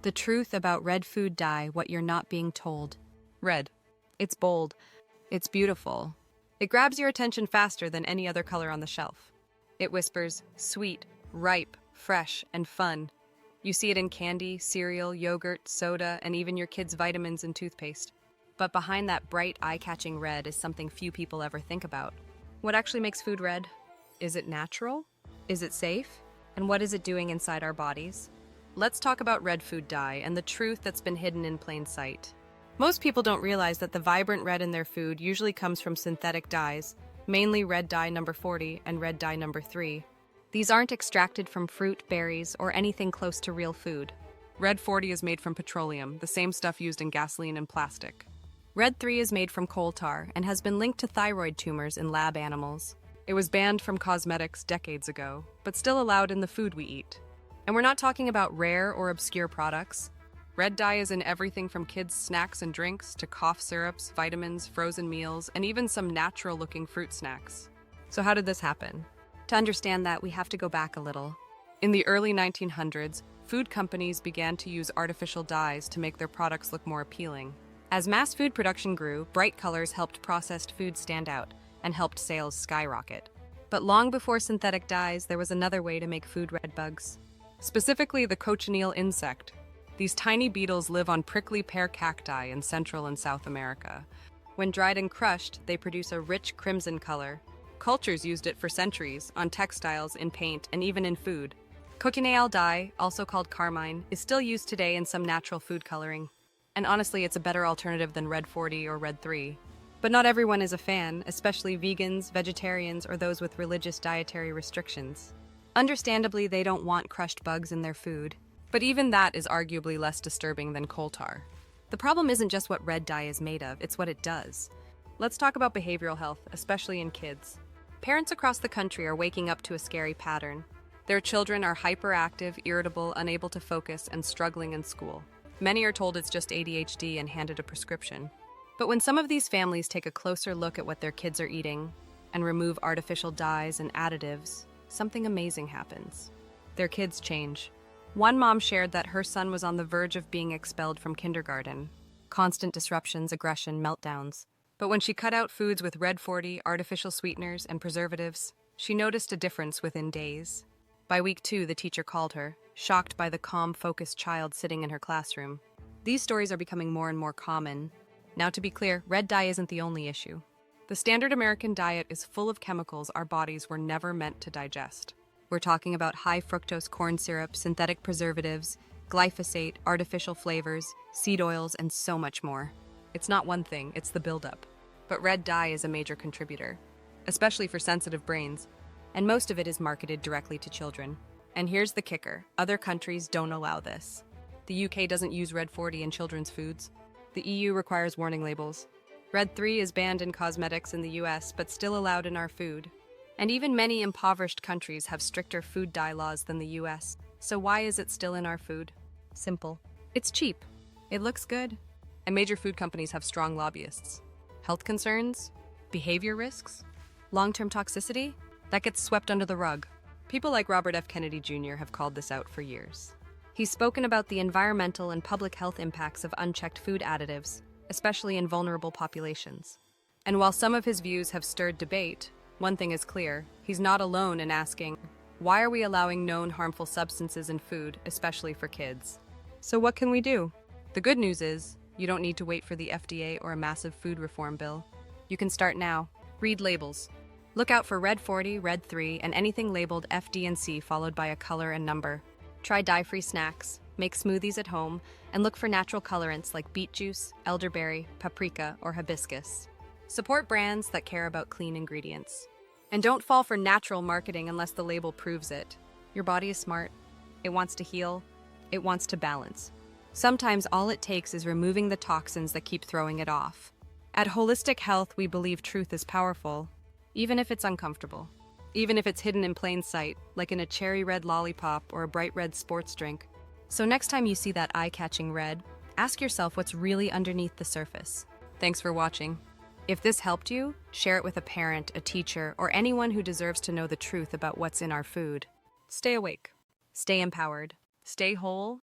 The truth about red food dye, what you're not being told. Red. It's bold. It's beautiful. It grabs your attention faster than any other color on the shelf. It whispers, sweet, ripe, fresh, and fun. You see it in candy, cereal, yogurt, soda, and even your kids' vitamins and toothpaste. But behind that bright, eye-catching red is something few people ever think about. What actually makes food red? Is it natural? Is it safe? And what is it doing inside our bodies? Let's talk about red food dye and the truth that's been hidden in plain sight. Most people don't realize that the vibrant red in their food usually comes from synthetic dyes, mainly red dye number 40 and red dye number 3. These aren't extracted from fruit, berries, or anything close to real food. Red 40 is made from petroleum, the same stuff used in gasoline and plastic. Red 3 is made from coal tar and has been linked to thyroid tumors in lab animals. It was banned from cosmetics decades ago, but still allowed in the food we eat. And we're not talking about rare or obscure products. Red dye is in everything from kids' snacks and drinks to cough syrups, vitamins, frozen meals, and even some natural-looking fruit snacks. So how did this happen? To understand that, we have to go back a little. In the early 1900s, food companies began to use artificial dyes to make their products look more appealing. As mass food production grew, bright colors helped processed foods stand out and helped sales skyrocket. But long before synthetic dyes, there was another way to make food red: bugs. Specifically the cochineal insect. These tiny beetles live on prickly pear cacti in Central and South America. When dried and crushed, they produce a rich crimson color. Cultures used it for centuries, on textiles, in paint, and even in food. Cochineal dye, also called carmine, is still used today in some natural food coloring. And honestly, it's a better alternative than red 40 or red 3. But not everyone is a fan, especially vegans, vegetarians, or those with religious dietary restrictions. Understandably, they don't want crushed bugs in their food. But even that is arguably less disturbing than coal tar. The problem isn't just what red dye is made of, it's what it does. Let's talk about behavioral health, especially in kids. Parents across the country are waking up to a scary pattern. Their children are hyperactive, irritable, unable to focus, and struggling in school. Many are told it's just ADHD and handed a prescription. But when some of these families take a closer look at what their kids are eating and remove artificial dyes and additives, something amazing happens. Their kids change. One mom shared that her son was on the verge of being expelled from kindergarten. Constant disruptions, aggression, meltdowns. But when she cut out foods with red 40, artificial sweeteners, and preservatives, she noticed a difference within days. By week 2, the teacher called her, shocked by the calm, focused child sitting in her classroom. These stories are becoming more and more common. Now, to be clear, red dye isn't the only issue. The standard American diet is full of chemicals our bodies were never meant to digest. We're talking about high fructose corn syrup, synthetic preservatives, glyphosate, artificial flavors, seed oils, and so much more. It's not one thing, it's the buildup. But red dye is a major contributor, especially for sensitive brains, and most of it is marketed directly to children. And here's the kicker: other countries don't allow this. The UK doesn't use red 40 in children's foods. The EU requires warning labels. Red 3 is banned in cosmetics in the US, but still allowed in our food. And even many impoverished countries have stricter food dye laws than the US. So why is it still in our food? Simple. It's cheap. It looks good. And major food companies have strong lobbyists. Health concerns? Behavior risks? Long-term toxicity? That gets swept under the rug. People like Robert F. Kennedy Jr. have called this out for years. He's spoken about the environmental and public health impacts of unchecked food additives, especially in vulnerable populations. And while some of his views have stirred debate, one thing is clear: he's not alone in asking, why are we allowing known harmful substances in food, especially for kids? So what can we do? The good news is, you don't need to wait for the FDA or a massive food reform bill. You can start now. Read labels. Look out for red 40, red 3, and anything labeled FD and C followed by a color and number. Try dye-free snacks, make smoothies at home, and look for natural colorants like beet juice, elderberry, paprika, or hibiscus. Support brands that care about clean ingredients. And don't fall for natural marketing unless the label proves it. Your body is smart. It wants to heal. It wants to balance. Sometimes all it takes is removing the toxins that keep throwing it off. At Wholistic Health, we believe truth is powerful, even if it's uncomfortable. Even if it's hidden in plain sight, like in a cherry red lollipop or a bright red sports drink. So next time you see that eye-catching red, ask yourself what's really underneath the surface. Thanks for watching. If this helped you, share it with a parent, a teacher, or anyone who deserves to know the truth about what's in our food. Stay awake, stay empowered, stay whole,